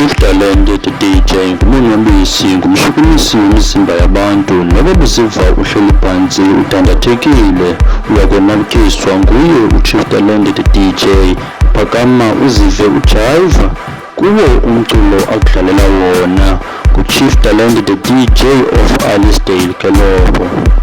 Chief Talente DeeJay ngumunwabisi, ngumshukumisi wemizimba yabantu. Noba buziva uhleli phansi udandathekile, uyakonwabukiswa nguye uChief Talente DeeJay. Phakama uzive ujiva kuwo umculo akudlalela wona. NguChief Talente DeeJay of Alicedale-EntertainingProduction.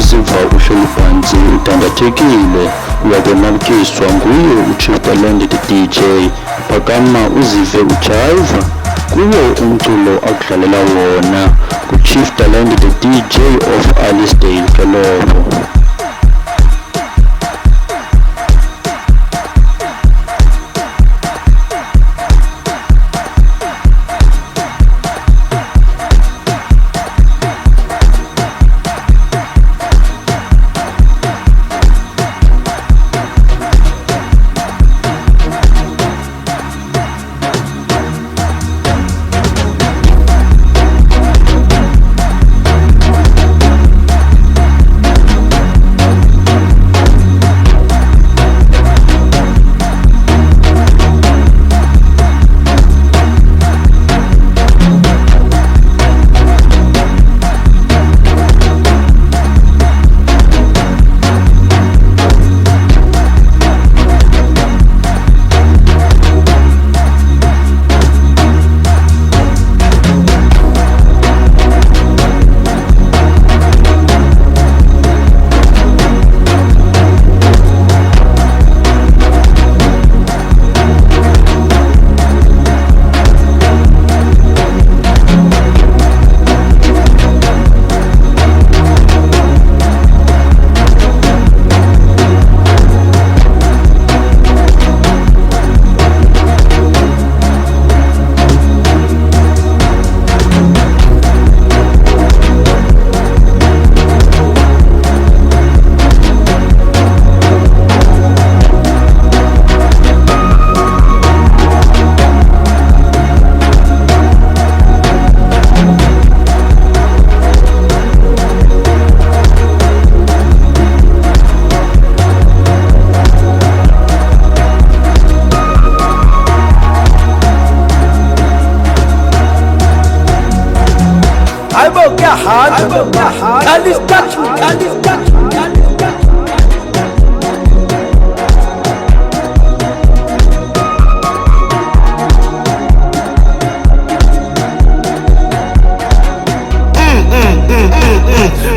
uziva uhleli phansi udandathekile uyakonwabukiswa nguye uChief Talente DeeJay. Phakama uzive ujayiva kuwo umculo akudlalela wona kuChief Talente DeeJay of Alicedale-EntertainingProduction.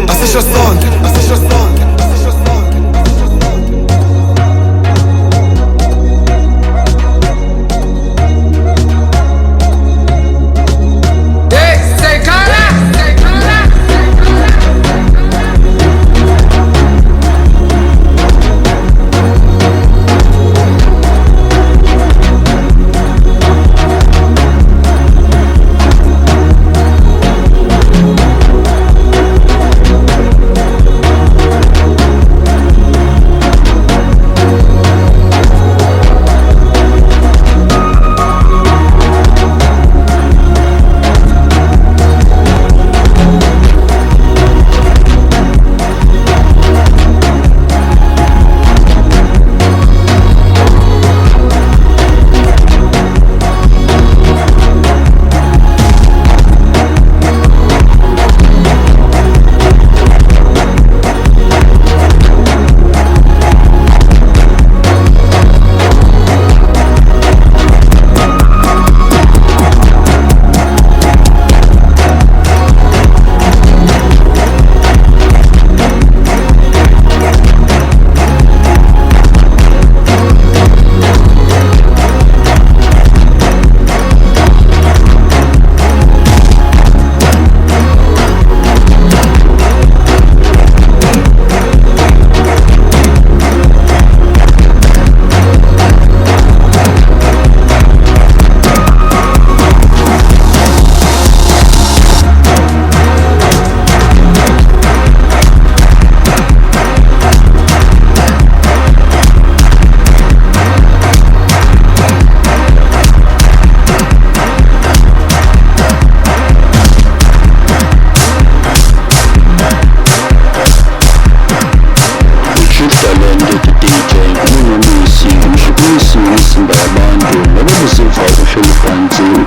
Assiste o som.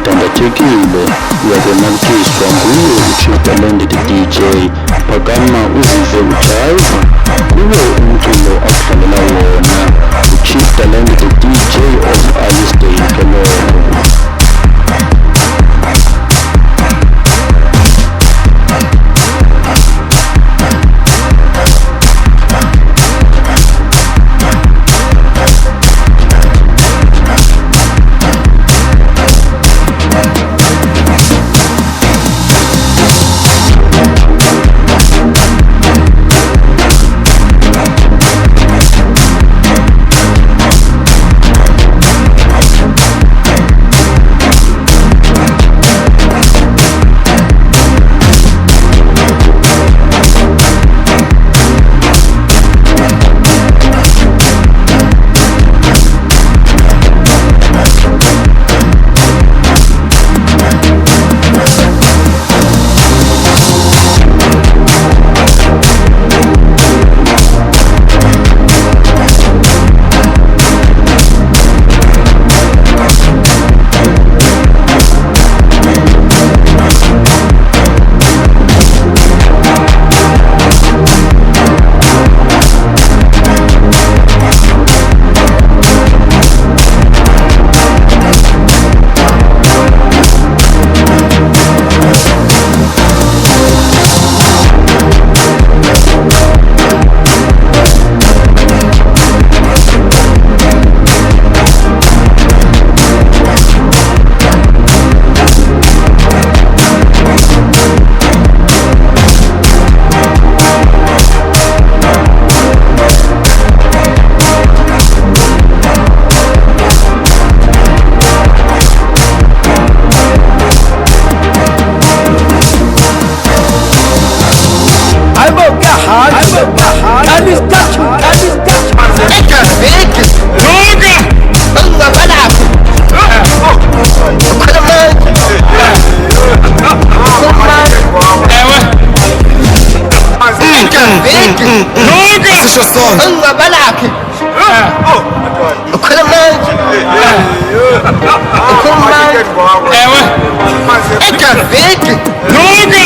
udandathekile uyakonwabukiswa nguye uChief Talente DeeJay. Phakama uzive ujayiva kuwo umculo akudlalela wona uChief Talente DeeJay of Alicedale-EntertainingProduction. Ewe. Cacete. Nunca.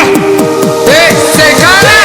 Ei, sei cara.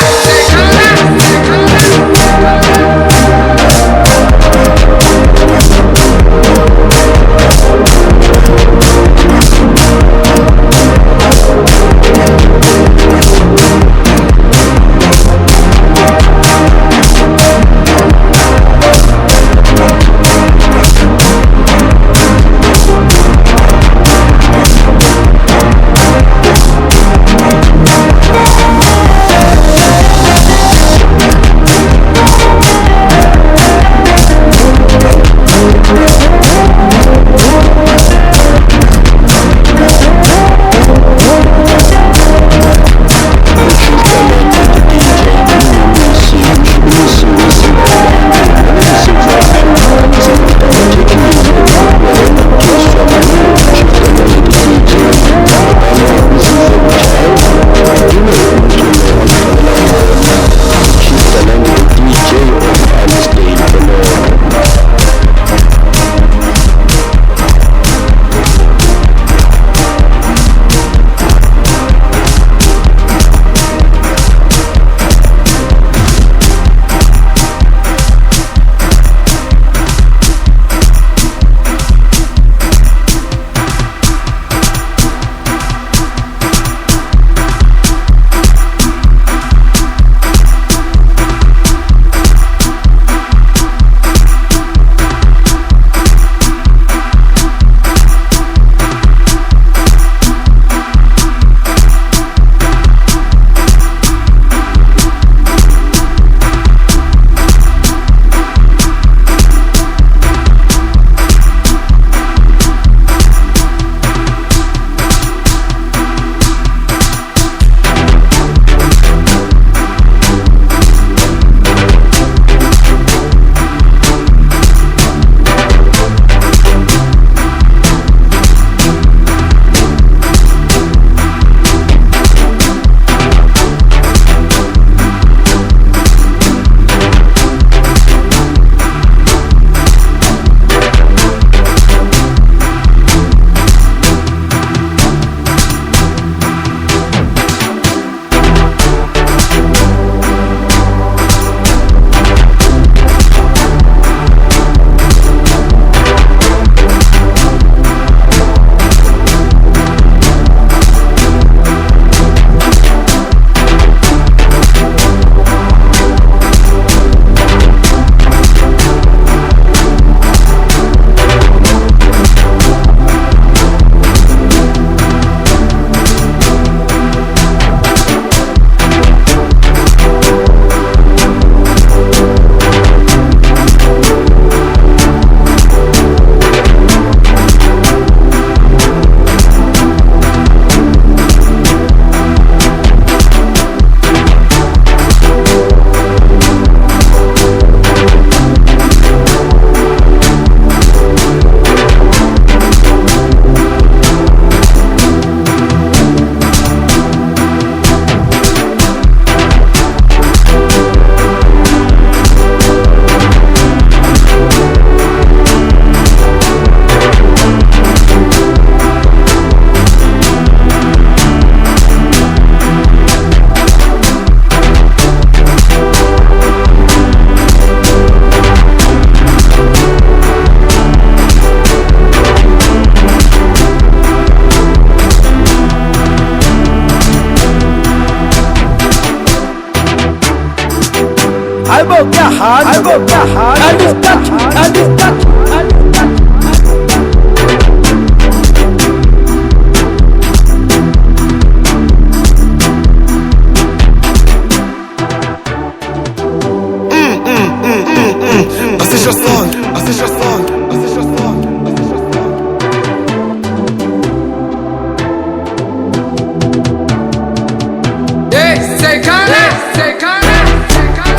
I will get hard, I will get hard, and it's touch, and it's touch, and it's touch. Assist your song, assist your song, assist your song. Hey, say Cara, say Cara, say Cara.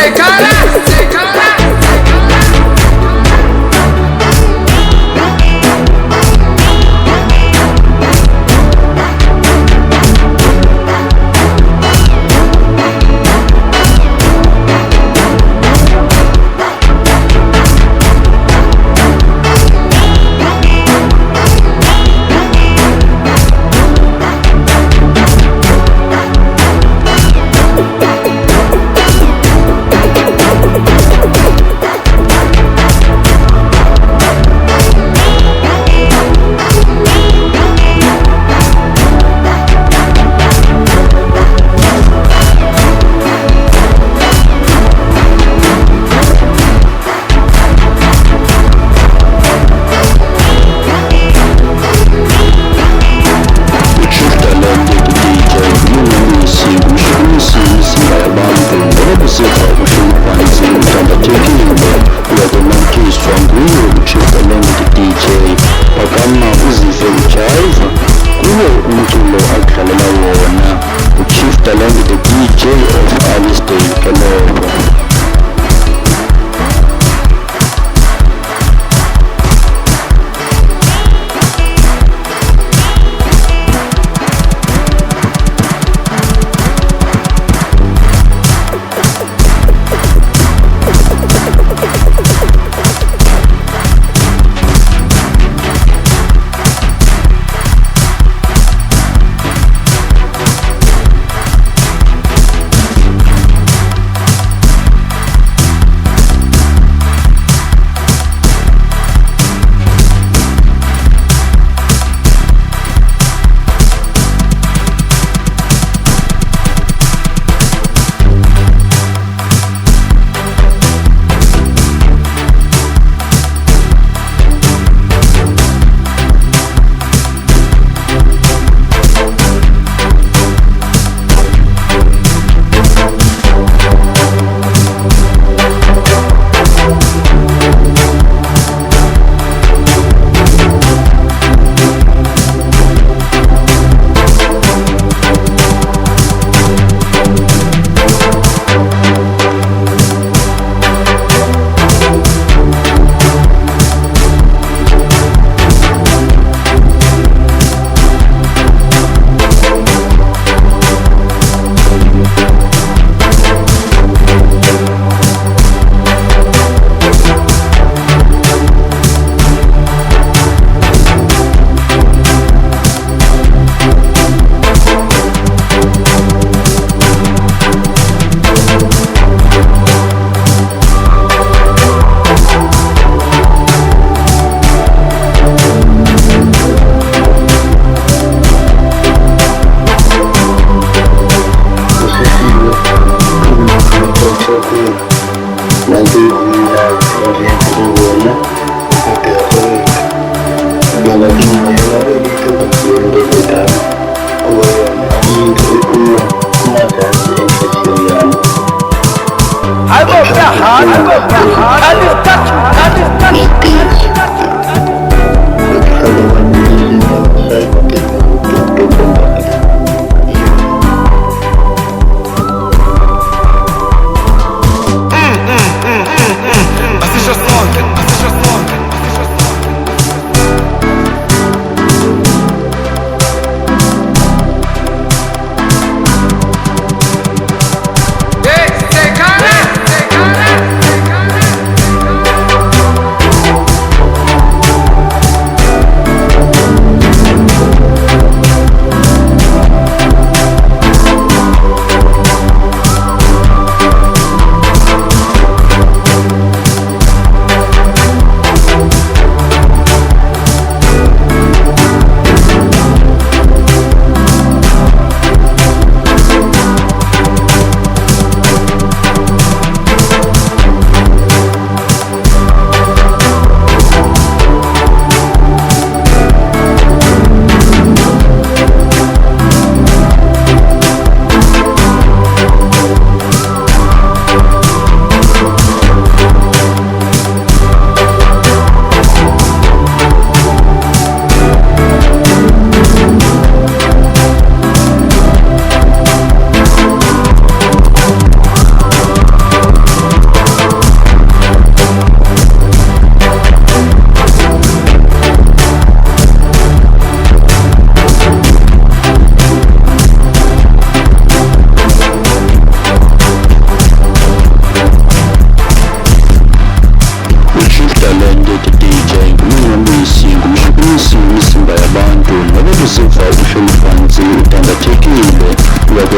say Cara, say Cara.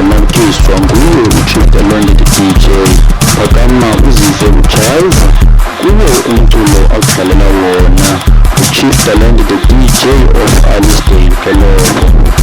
nganakiswa nguwe uchief Talente DJ phakama uzive ujayiva kuwo umculo akudlalela wona uchief Talente the DJ of Alicedale-EntertainingProduction.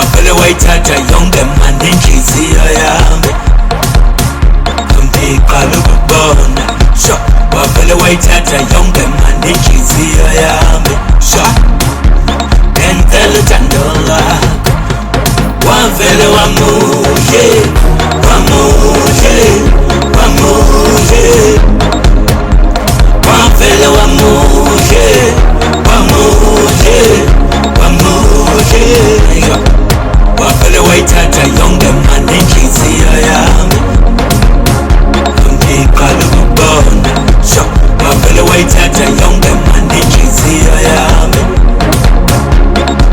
wavele wayithatha yonke manje inhliziyo yami ngiqala ukubona sho wavele wayithatha yonke manje inhliziyo yami sho ngenzela uthando lwakho wavele wamuhle wamuhle wamuhle wavele wamuhle wamuhle wamuhle wavele wayithatha yonke manje inhliziyo yami ngiqala ukubona sho wavele wayithatha yonke manje inhliziyo yami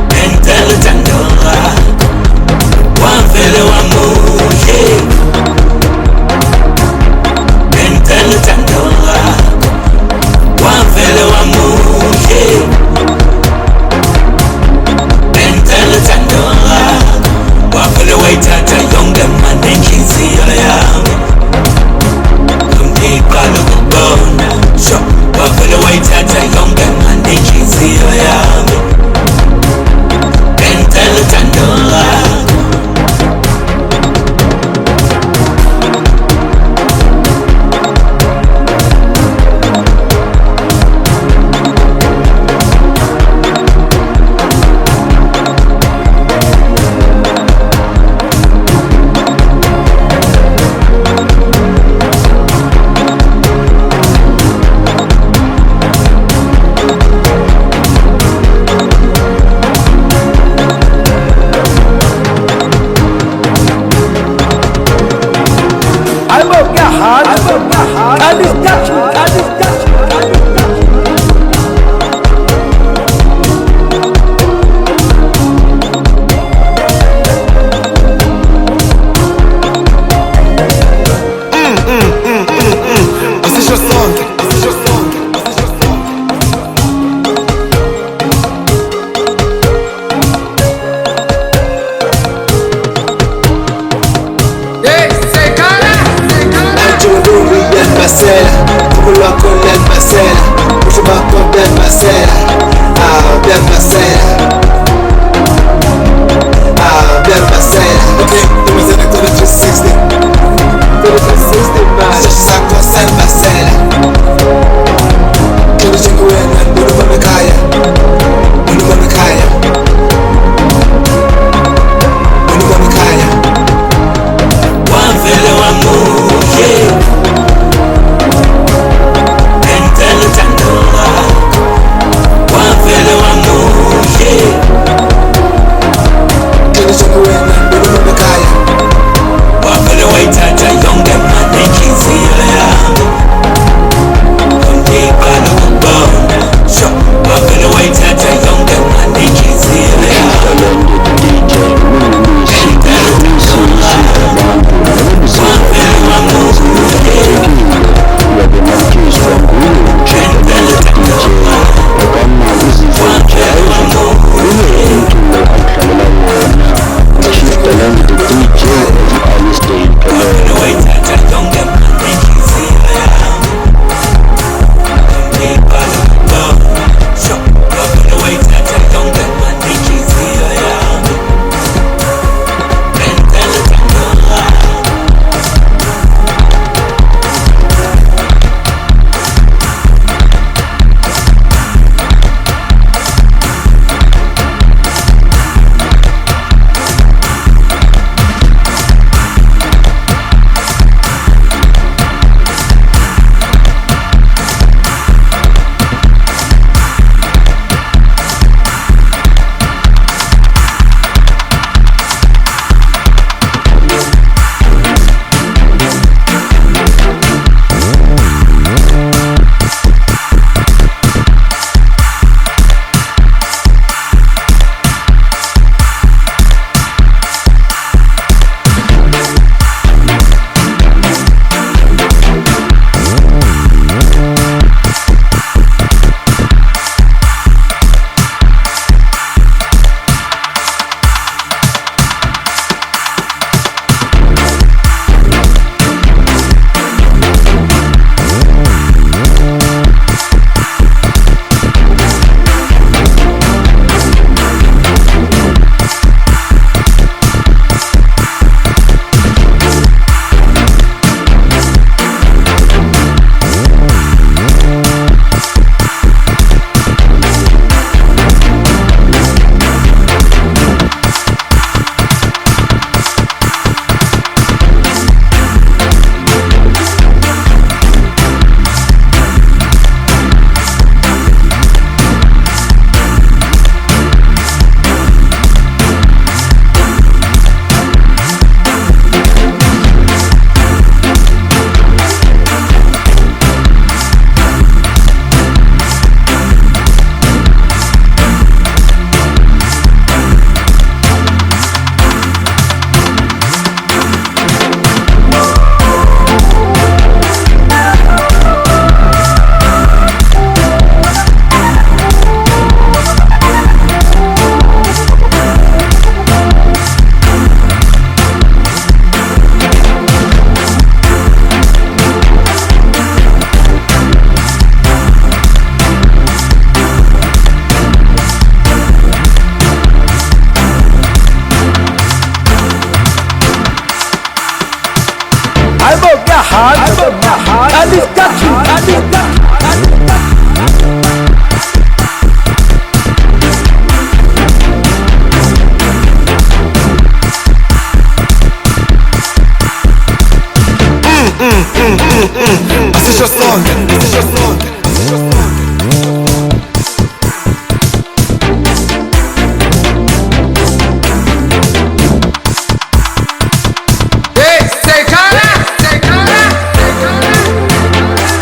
ngenzela uthando lwakho wavele wamuhle ngenzela uthando lwakho wavele wamuhle ngenzela uthando lwakho wavele wayithatha yonke manje inhliziyo yami ngiqala ukubona sho wavele wayithatha yonke manje inhliziyo yami ngenzela uthando lwakho Assiste a song, assiste a song, assiste a song. Say Cara, say Cara, say Cara.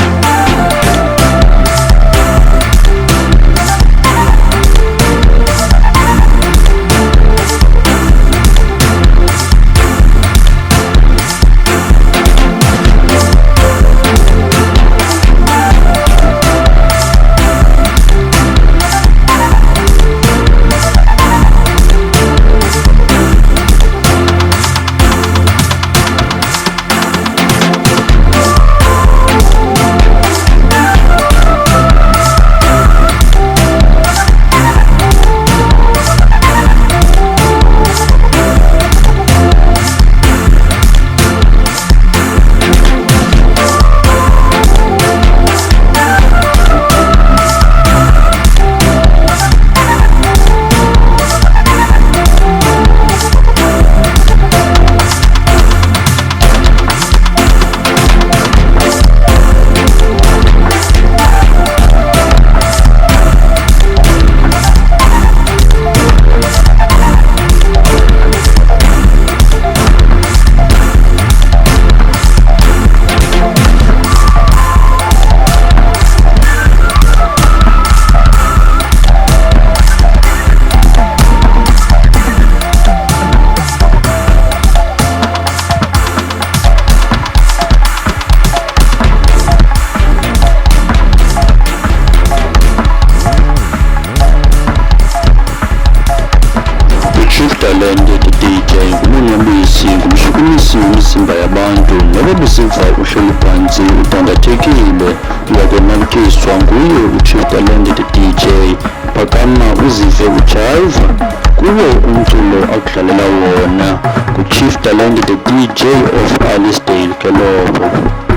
Talente DeeJay ngumunwabisi ngumshukumisi wemizimba yabantu noba busiva uhleli phansi udandathekile uyakonakiswa nguye uChief Talente DeeJay phakama uzive ujayiva kuwo umculo akudlalela wona nguChief Talente DeeJay of Alicedale-EntertainingProduction.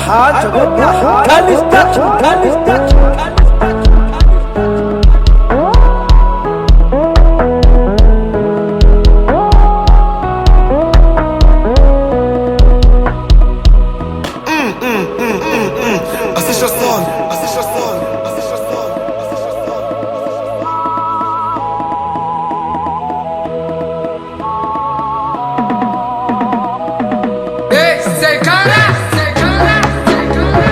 heart, and it's touching, and it's touching. Assist your son, assist your son, assist your son, assist your son. Hey, say Cara, say Cara, say Cara.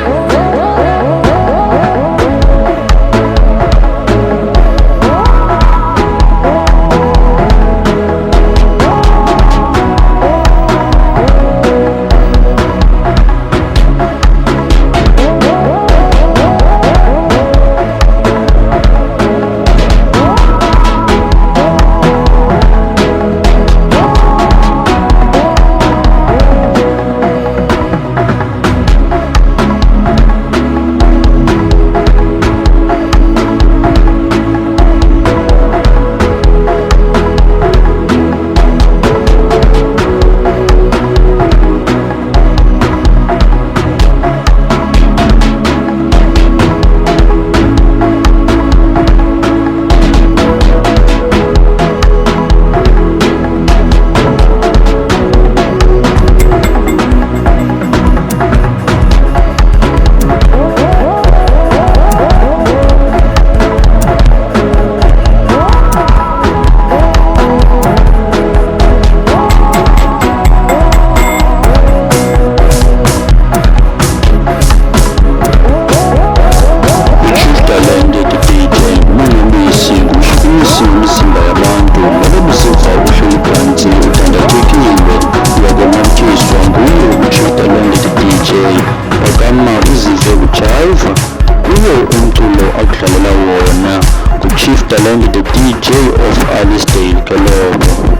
Talente, the DeeJay of Alicedale-EntertainingProduction.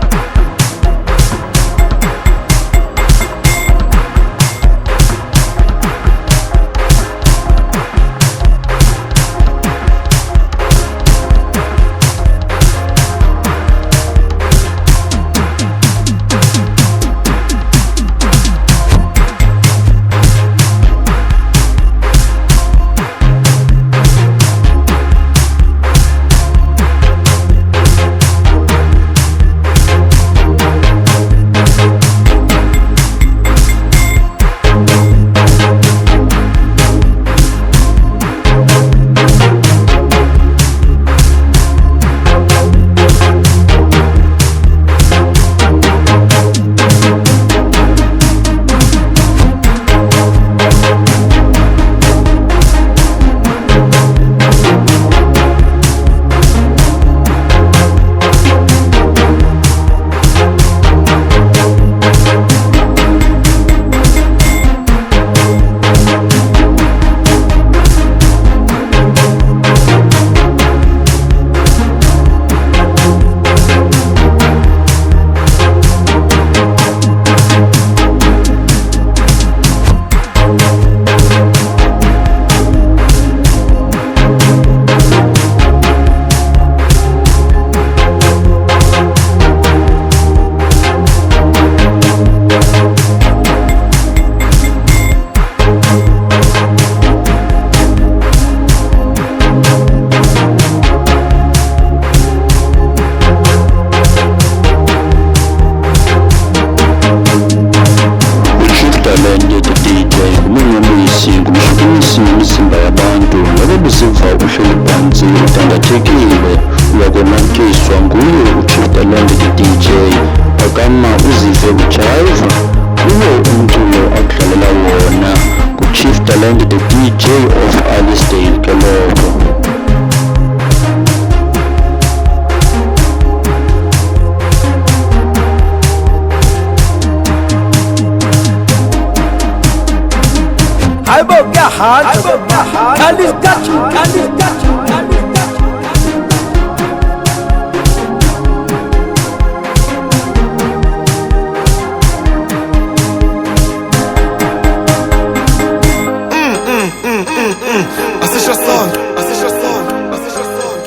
Imizimba yabantu ngabe buziva uhleli phansi udandathekile uyakonakiswa nguye uChief Talente the DeeJay akama uzive ujayiva kuwo umculo akudlalela wona kuChief Talente the DeeJay of Alicedale-EntertainingProduction. I broke your heart, and it's touching, and it's touching, and it's touching. Assist your son, assist your son, assist your son.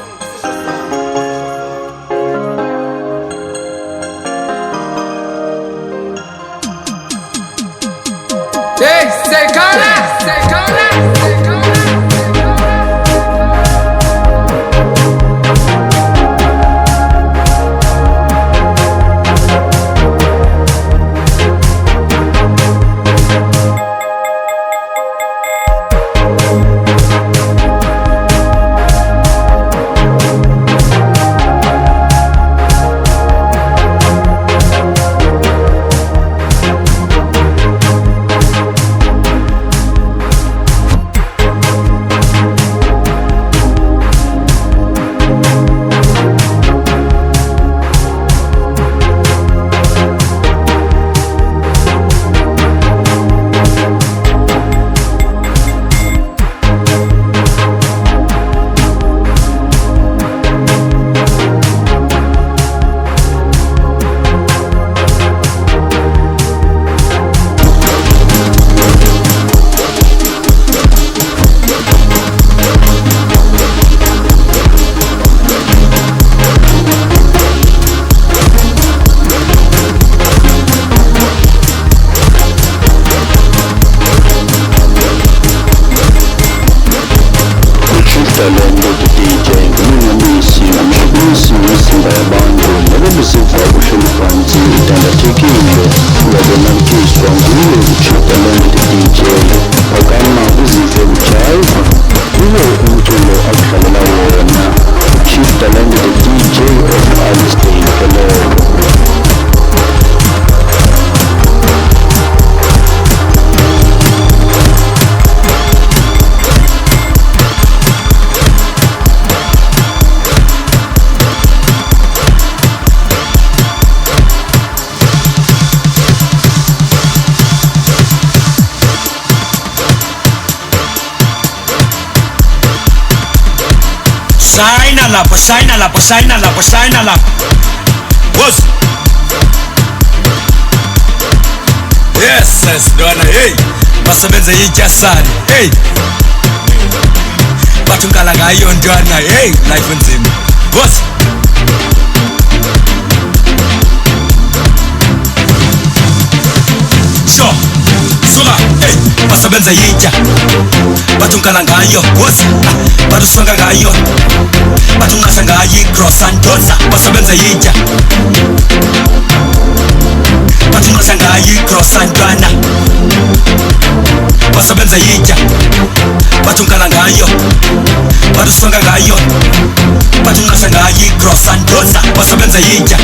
Hey, say Cara, say Cara, say Cara. Talente DeeJay ngumnqabisi umshubisi wemizimba yabantu nababesiva uhleli phansi udandathekile uyabonakiswa nguye uTalente DeeJay phakama uzive ujayiva kuwo umculo akudlalela wona Talente DeeJay of Alicedale-EntertainingProduction. Shine lapho, shine lapho, shine lapho, shine lapho. Boss. Yes, Donna. Hey, basebenza yityasani. Hey. Bathungala ngayo ntwana. Hey, life nzima. Boss. Sure. Suka. Hey, basebenza yitya. Bathungala ngayo. Boss. Bathusonga ngayo. Bathungasha ngayo cross and dosa. Basebenza yitya. Bathungasha ngayo cross and dwana. Basebenza yitya. Bathungala ngayo. Bathusonga ngayo. Bathungasha ngayo cross and dosa. Basebenza yitya.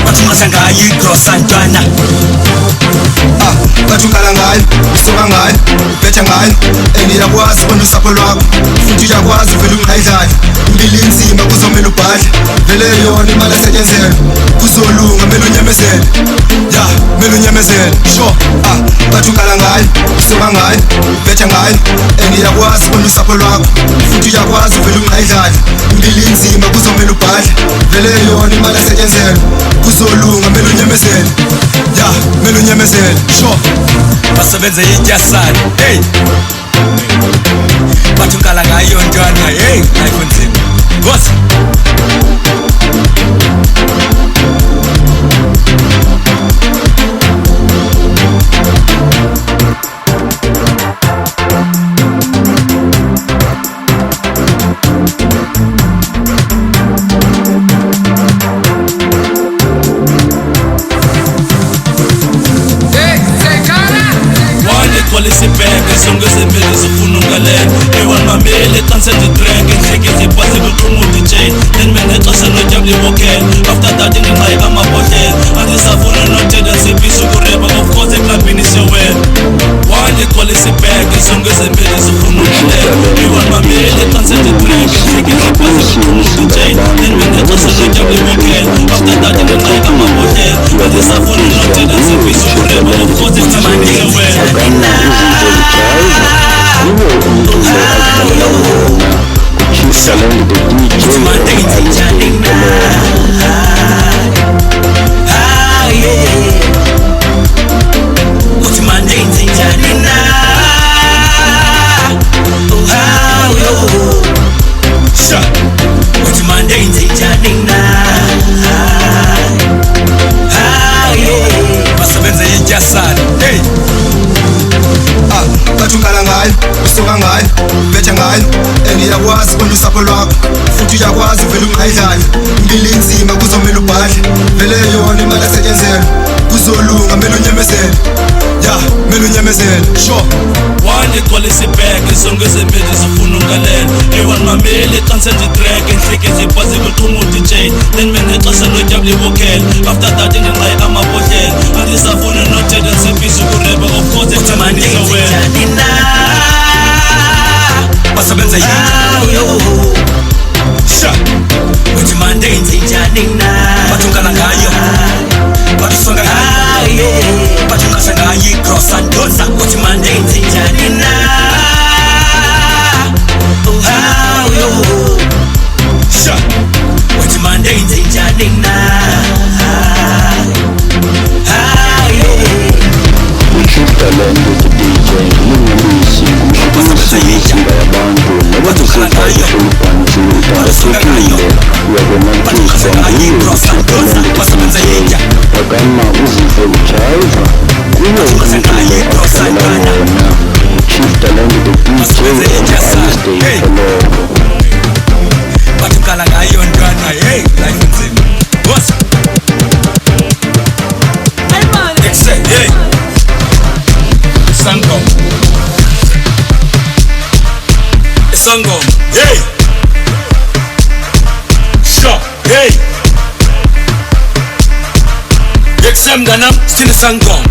Bathungasha ngayo cross and dwana. Bathungala ngayo, usuka ngayo, ubetha ngayo, engiyakwazi bona usapho lwakho, futhi uyakwazi vele ungayidlali, impilo inzima kuzomela ubhadle, vele yona imali esetyenzelwe, kuzolunga mele unyamezele, ya mele unyamezele, sure, bathungala ngayo, usuka ngayo, ubetha ngayo, engiyakwazi bona usapho lwakho, futhi uyakwazi vele ungayidlali, impilo inzima kuzomela ubhadle, vele yona imali esetyenzelwe, kuzolunga mele unyamezele, ya mele unyamezele, sure. Basebenza yityasani. Hey. Bathungala ngayo ntwana. Hey, life nzima. Boss. Isibheke sonke sempela sifuna ungalena ewan mamele cancel the track ngeke zipase kuqhuma uDJ then menexesha nojabule vocal after that nginqayeka amabhodlela angisafuna nothenda sibisho kureba of course eklabini sewena one call isibheke sonke sempela sifuna ungalena ewan mamele cancel the track ngeke zipase kuqhuma uDJ then menexesha nojabule vocal after that nginqayeka amabhodlela angisafuna nothenda sibisho kureba of course eklabini sewena Uzive ujayiva kuwo umculo yasala. Hey, bathi ungala ngayo, usuka ngayo, betha ngayo, ngiyakwazi bona usapho lwakho, futhi uyakwazi vele ungayidlali. Impilo inzima kuzomela ubhadle, vele yona imali asetshenzela, kuzolunga mele unyamezele. Ya, mele unyamezele, sure. One igcwala isibheke zonke ezempilo zifuna ungalela. Ewan mamele cancel the track enhleke zibhazi kuqhuma uDJ. Then mina exesha noJabli bokhela. After that ngenqaye amabhodlela. Andisafuna nothenda sefisa ukureba of course uThamandile njani na? Basebenza yini? Sha. uThamandile njani na? Bathungana ngayo. Bathusonga ngayo. Bathungasa ngayo cross and dosa. uThamandile njani na? Sha. uThamandile njani na? Talente to DeeJay, Mixtape, imizimba yabantu nabadukela Bantu, Alicedale, DeeJay, agama uzive ujayiva kuyo umculo akudlalela wona. Talente to DeeJay, Alicedale. Bathukala ngayo ntwana, hey, life nzima. Boss. Hey. Sangom, hey, sure, hey, Exam ganam, still Sangom,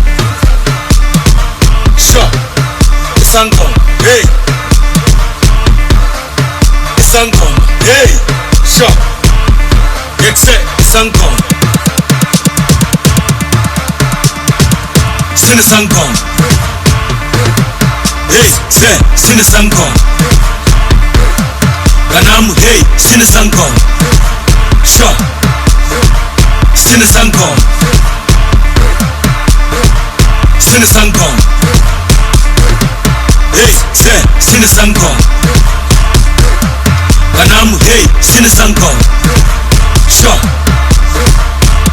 sure, Sangom, hey, Sangom, hey, sure, Exam Sangom, still Sangom. Hey, say, sing a song. Ganam, hey, sing a song. Sure, sing a song. Sing a song. Hey, say, sing a song. Ganam, hey, sing a song. Sure,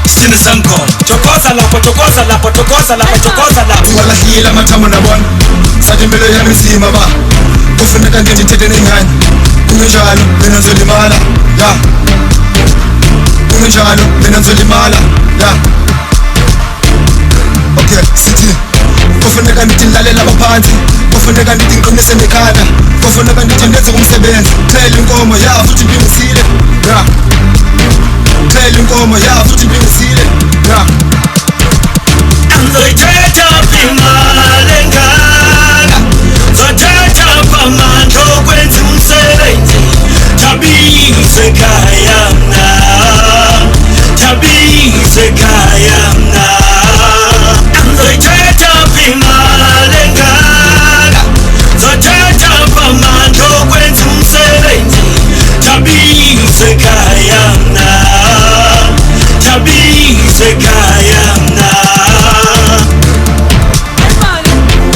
sing a song. Chokoza lapo, chokoza lapo, chokoza lapo, chokoza lapo. Wala hila matamo na bona. Sathi impilo yami inzima ba, kufuneka ngithethe nenyanya. Kungenjalo mina ngizolimala, ya. Kungenjalo mina ngizolimala, ya. Okay, sithi kufuneka ngidlalela abaphansi, kufuneka ngiqinise nekhanda, kufuneka ngenze umsebenzi. Cela inkomo ya futhi ngimisile, ya. Cela inkomo ya futhi ngimisile, ya. Anzoyithetha imali engaka, zothetha phamandla okwenza umsebenzi. Thabise ekhaya mna, thabise ekhaya mna. Anzoyithetha imali engaka, zothetha phamandla okwenza umsebenzi. Thabise ekhaya mna, thabise ekhaya mna.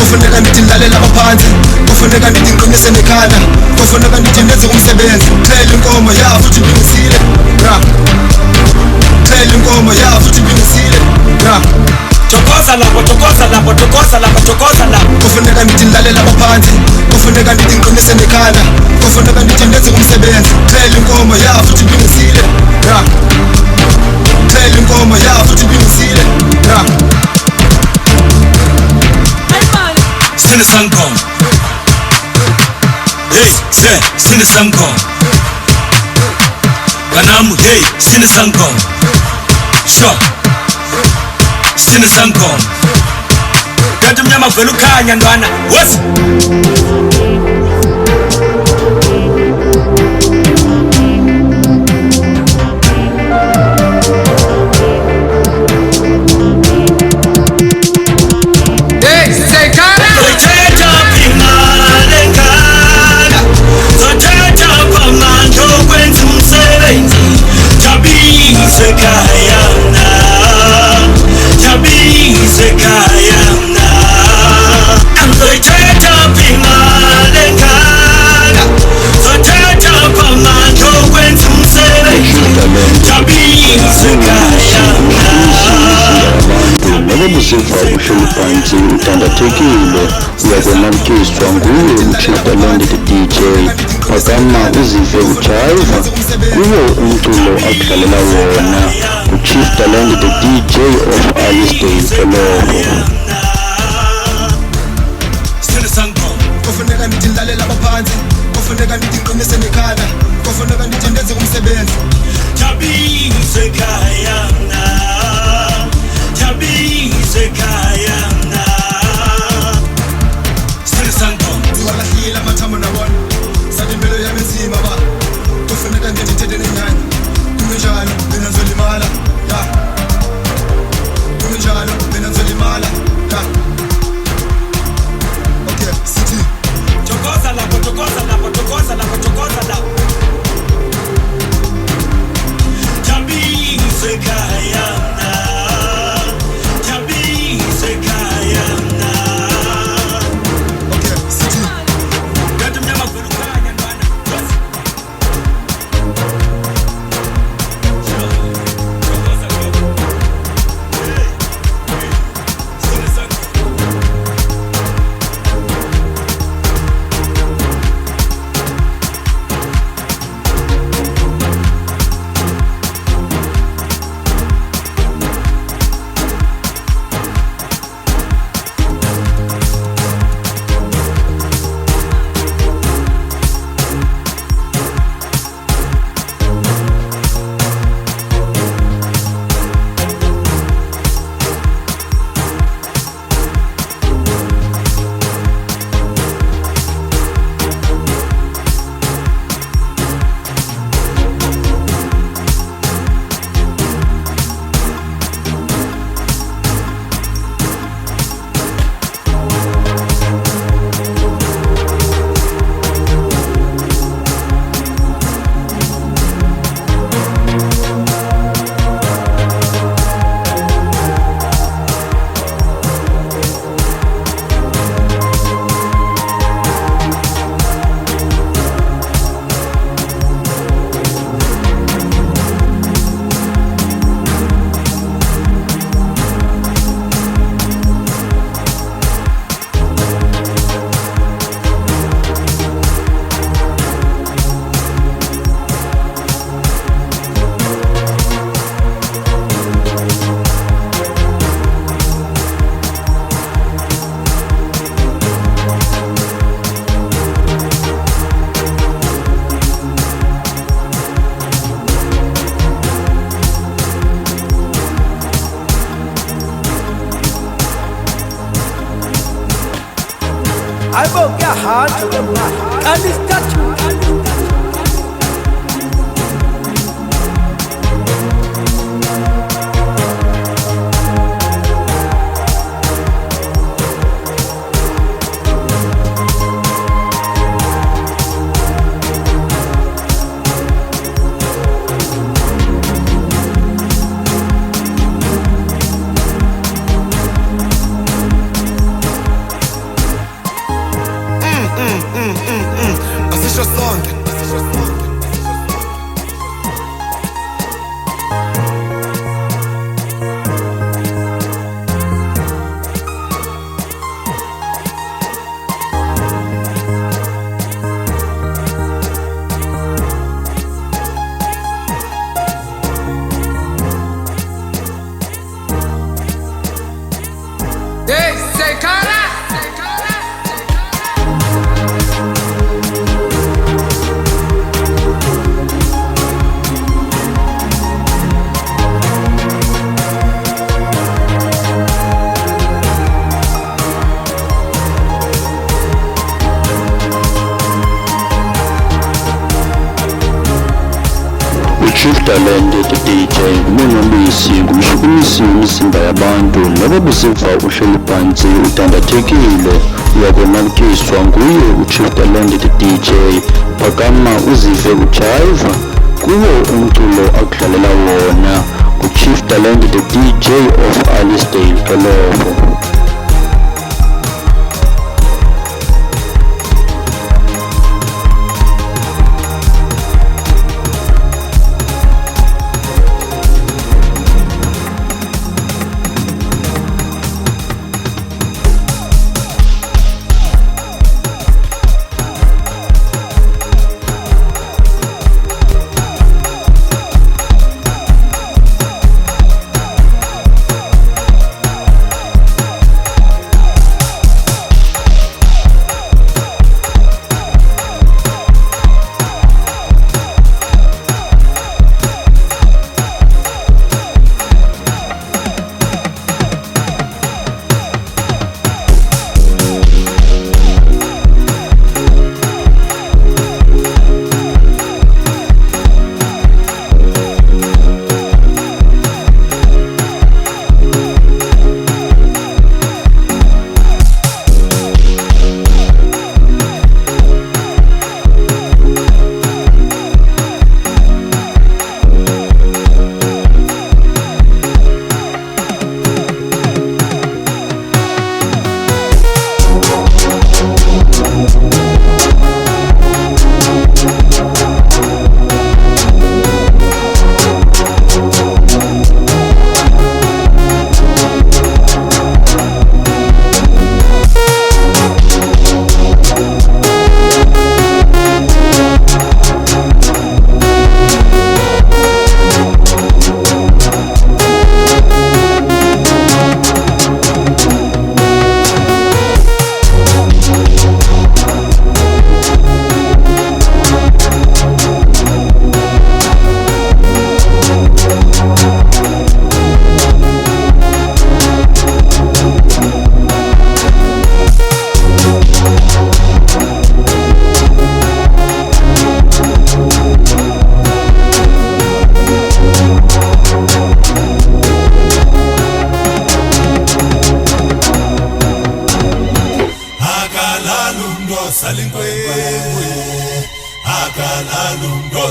Kufuneka ngidlalela abaphansi, kufuneka ngiqinise nekhanda, kufuneka ngenze umsebenzi. Cela inkomo ya futhi ngimisile, ya. Cela inkomo ya futhi ngimisile, ya. Chokoza lapho, chokoza lapho, chokoza lapho, chokoza lapho. Kufuneka ngidlalela abaphansi, kufuneka ngiqinise nekhanda, kufuneka ngenze umsebenzi. Cela inkomo ya futhi ngimisile, ya. Cela inkomo ya futhi ngimisile, ya. Sing a song. Hey, say, sing a song. Ganam, hey, sing a song. Sure, sing a song. Kanti mnyama vele ukhanya ntwana. What? Hey, say Cara. Sekaya na, I'm the busiva uhleli phansi udandathekile uyakonakiswa nguye uchief talente DeeJay phakama uzive ujayiva kuwo umculo akudlalela wona uchief talente DeeJay of Alicedale-EntertainingProduction. Kufuneka nidlalela abaphansi, kufuneka niqinise nekhanda, kufuneka nithandeze umsebenzi. Jabi sekhaya na, Jabi sekhaya na. Siwalahlile amathambo nabona, sathi impilo yami nzima ba. Kufuneka ngithethe nenyanya, kunjalo mina ngizolimala, ya. Kunjalo mina ngizolimala, ya. Okay, sithi Chokoza lapho, chokoza lapho, chokoza lapho, chokoza lapho. Jabi sekhaya na, Jabi sekhaya na. okay, sithi Bantu mnyama velukanya ntwana. Chokoza lapho. I will get hard to the mind. And it's got you. asisho sonke. Hey, say Cara. Chief Talente DeeJay nguNomisi ngumshukumisi wemizimba yabantu noba busiva uhleli phansi udandathekile uyakonakiswa nguye uChief Talente DeeJay phakama uzive ujayiva kuwo umculo akudlalela wona uChief Talente DeeJay of Alicedale-EntertainingProduction.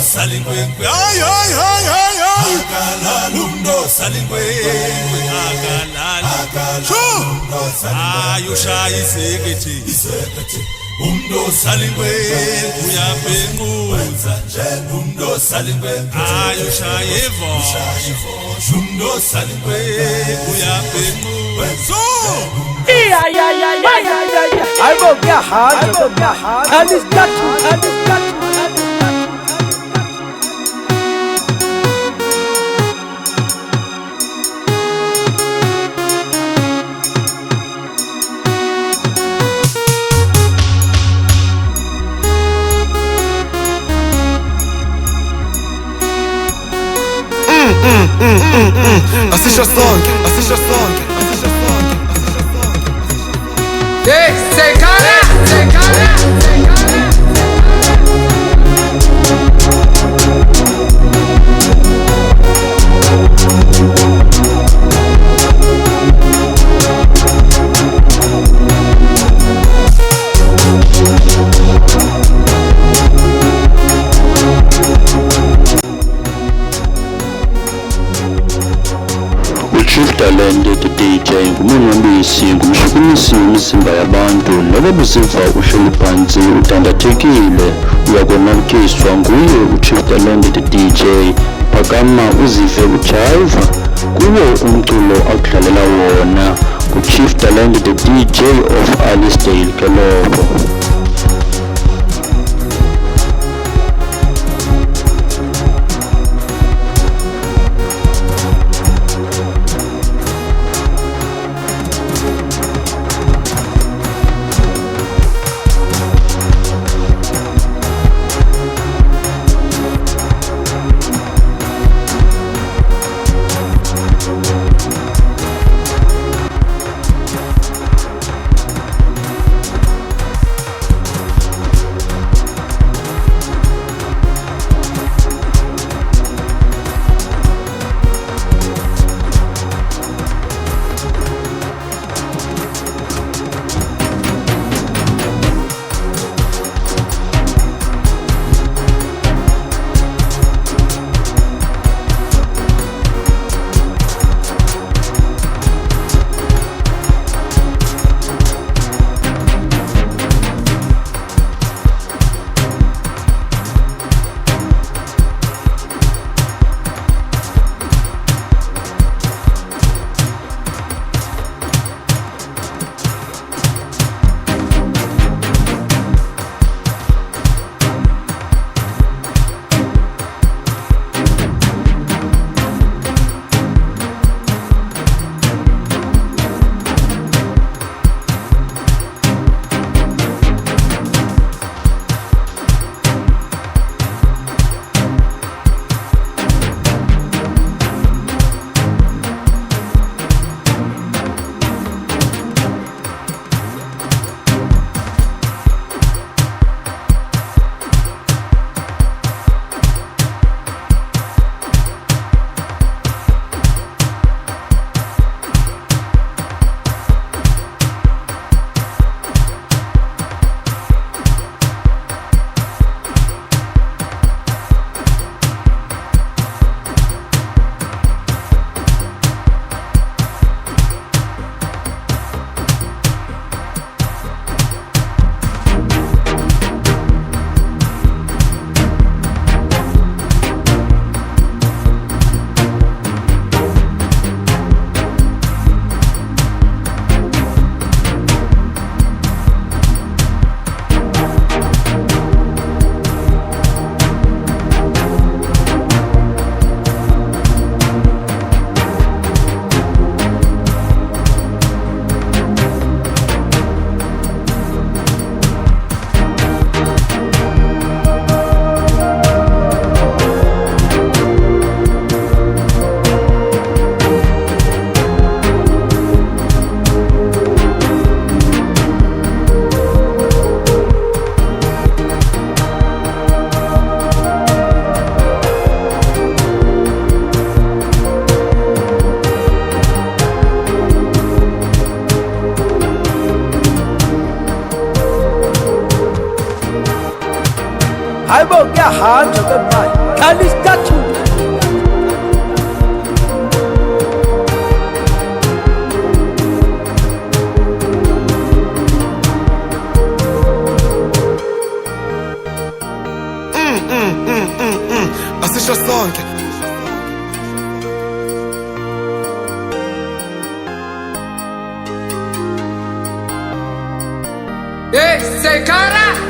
salingwenkwe ay ay ay ay akalala umndo salingwenkwe akalala ayo shayisekethi umndo salingwenkwe uyabhenquza nje umndo salingwenkwe ayo shayivo umndo salingwenkwe uyabhenquza I will get hard, and it's got to, and it's got to. Assiste a song, assiste a song, assiste a song. Say Cara, say Cara, say Cara. Talente DeeJay ngumunwabisi ngumshukumisi wemizimba yabantu noba buziva uhleli phansi udandathekile uyakonwabukiswa nguye uChief Talente DeeJay phakama uzive ujayiva kuwo umculo akudlalela wona nguChief Talente DeeJay of Alicedale-EntertainingProduction. I will get hard to goodbye. Alicedale. Asisho sonke. Hey, say Cara!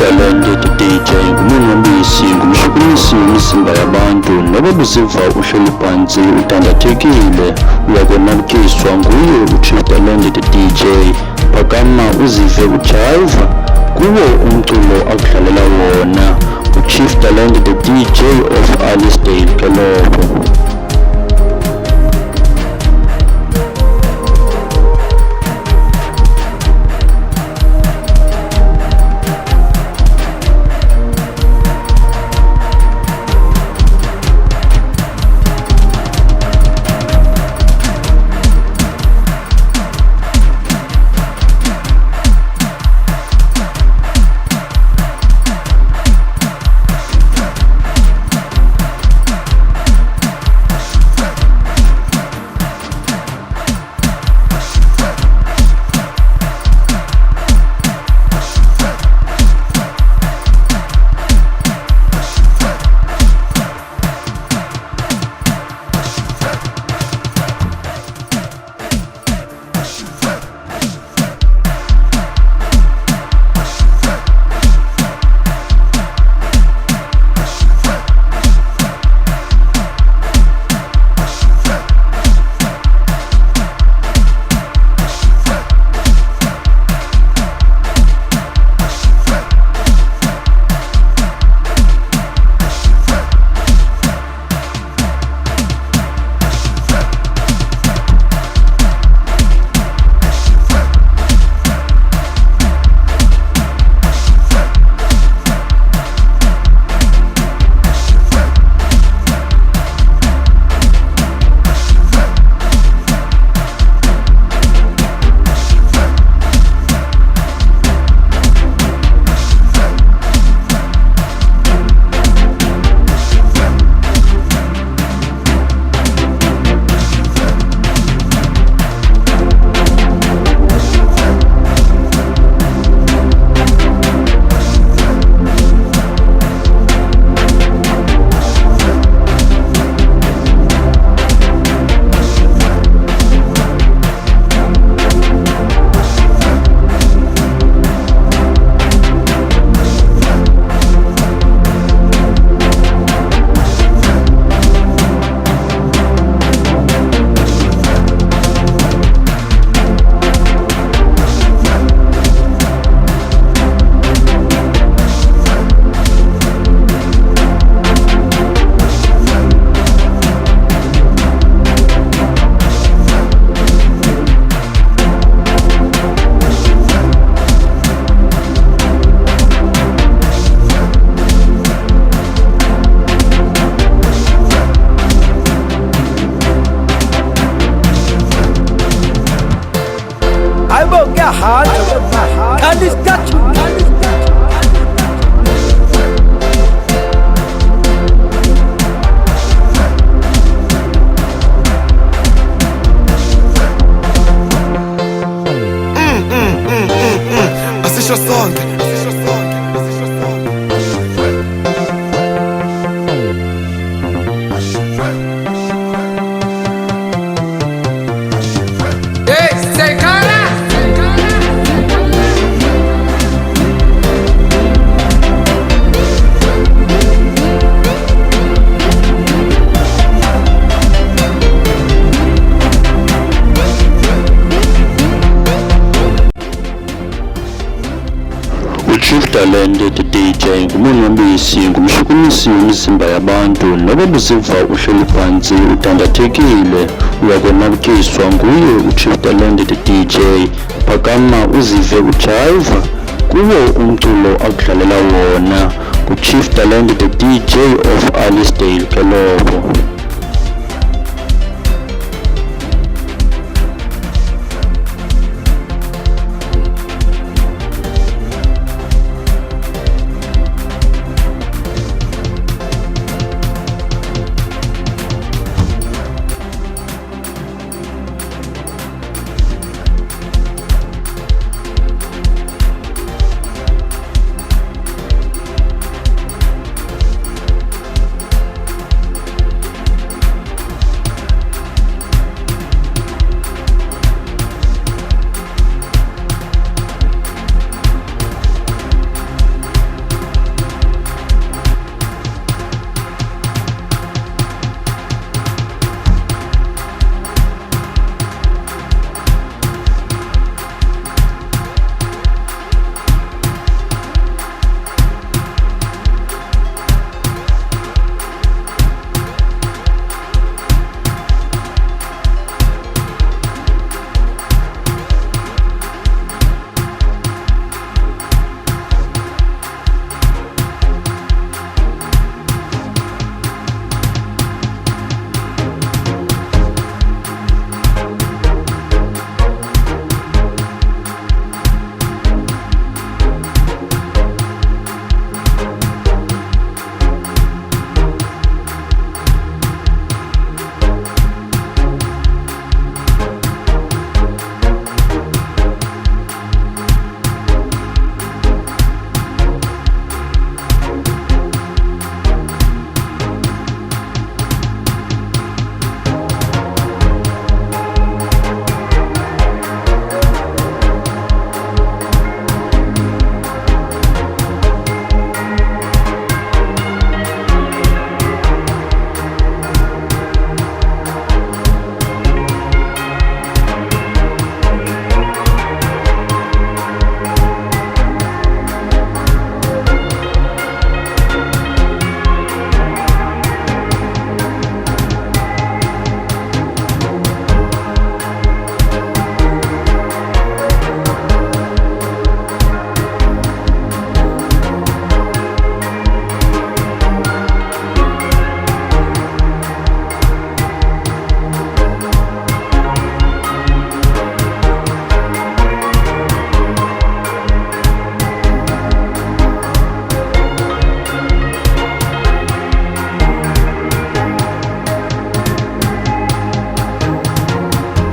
Talente DeeJay ngumunwambisi ngumshukumisi wemizimba yabantu noba buziva uhleli phansi udandathekile uyakonwabukiswa nguye uChief Talente DeeJay. Phakama uzive ujayiva kuwo umculo akudlalela wona uChief Talente DeeJay of Alicedale-EntertainingProduction. Talente DeeJay ngumunwambisi ngumshukumisi wemizimba yabantu noba buziva uhleli phansi udandathekile uyakonwabukiswa nguye uChief Talente DeeJay. Phakama uzive ujayiva kuwo umculo akudlalela wona nguChief Talente DeeJay of Alicedale-EntertainingProduction.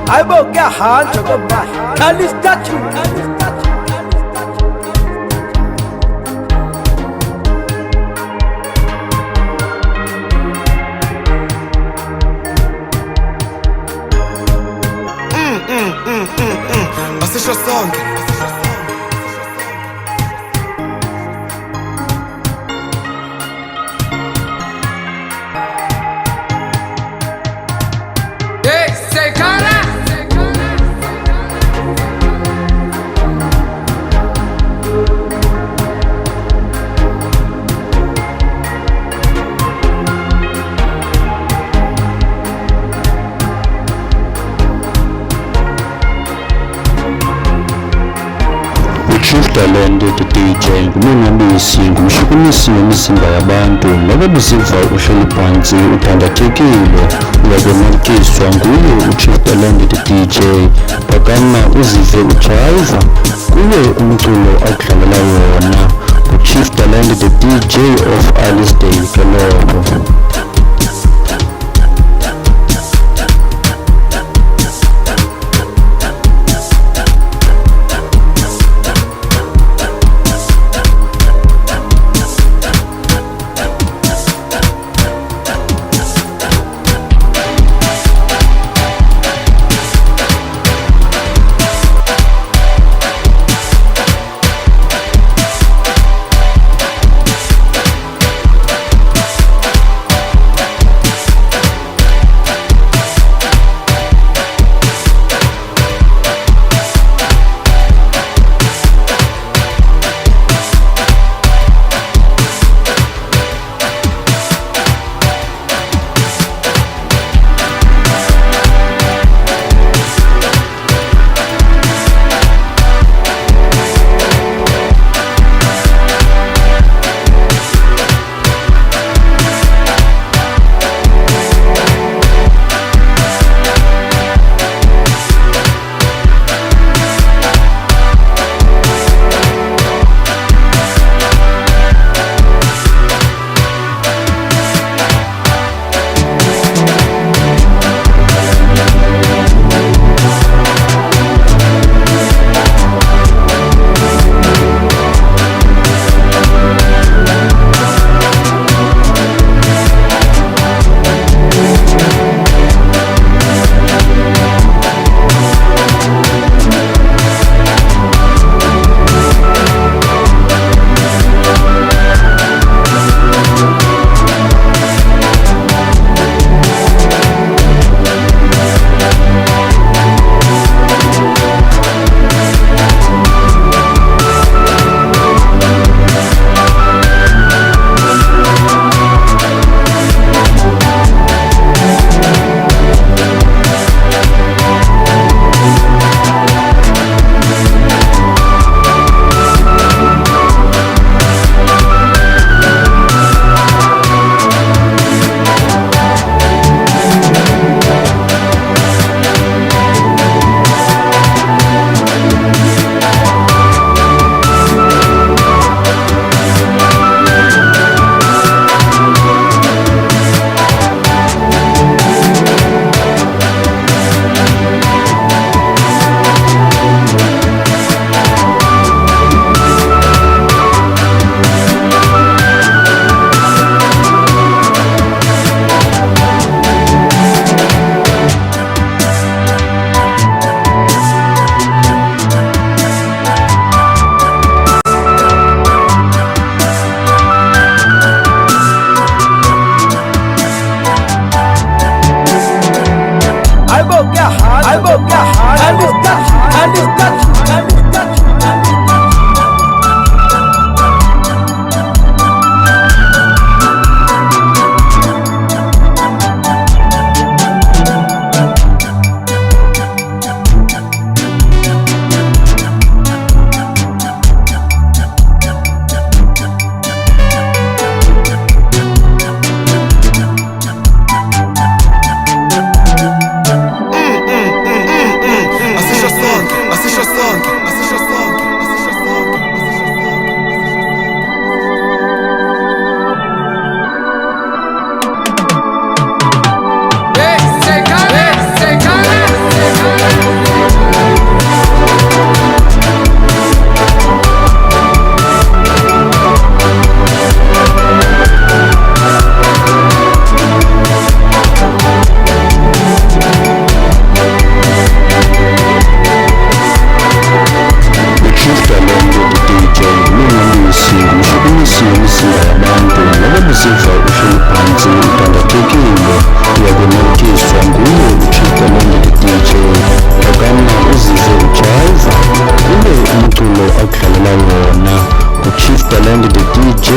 I will get hard to go back. And it's touching. Asisho sonke Hey, say Cara. uChief Talente DeeJay ngumunwambisi ngumshukumisi wemizimba yabantu noba buziva uhleli phansi udandathekile uyakonwabukiswa nguye uChief Talente DeeJay. Phakama uzive ujayiva kuwo umculo akudlalela wona nguChief Talente DeeJay of Alicedale-EntertainingProduction.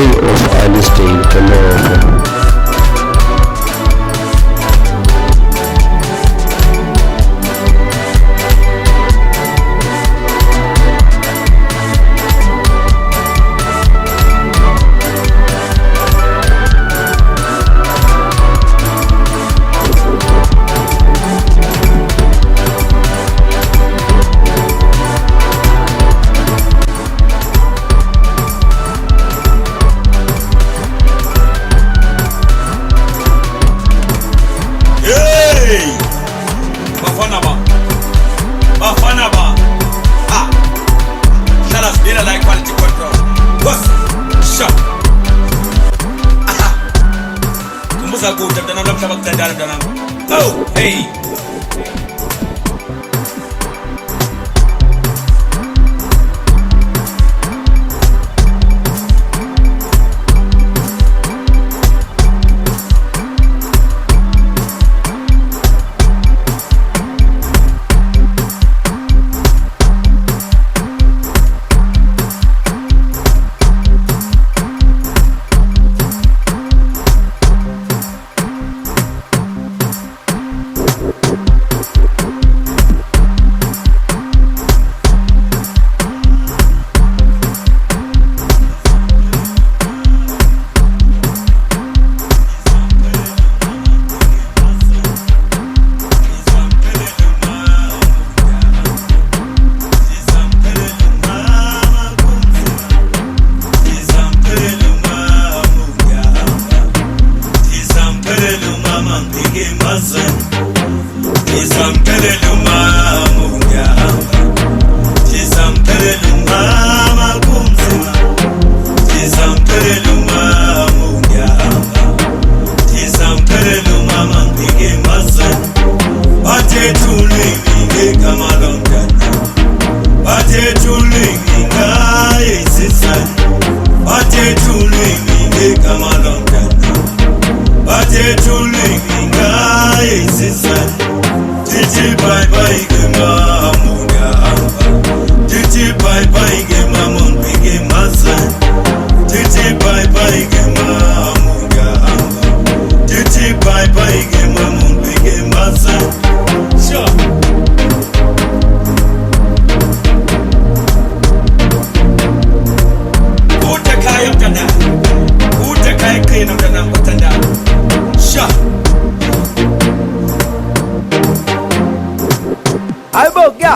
of Alicedale-EntertainingProduction. Oh, hey.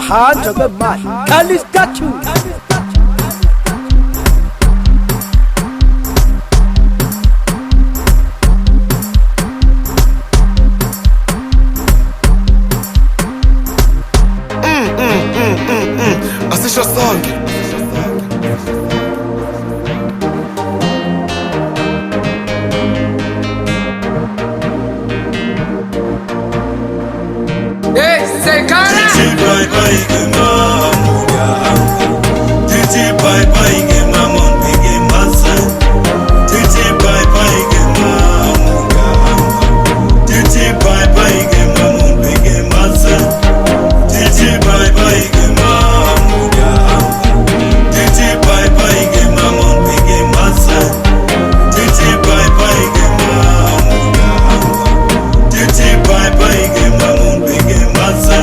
Hands of the man, Alicedale. Asisho sonke. Hey, say Cara. Bye bye, good mom. DJ bye bye, good mom. Big massa. DJ bye bye, good mom. DJ bye bye, good mom. Big massa. DJ bye bye, good mom. DJ bye bye, good mom. Big massa. DJ bye bye, good mom. DJ bye bye, good mom. Big massa.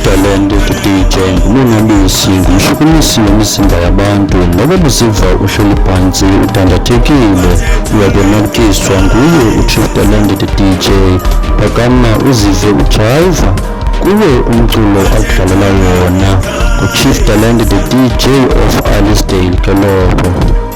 Talente DeeJay ngumonwabisi ngumshukumisi wemizimba yabantu noba buziva uhleli phansi udandathekile uyakonwabiswa nguye Talente DeeJay phakama uzive ujayiva kuwe umculo akudlalela wona Talente DeeJay of Alicedale-EntertainingProduction.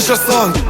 official song.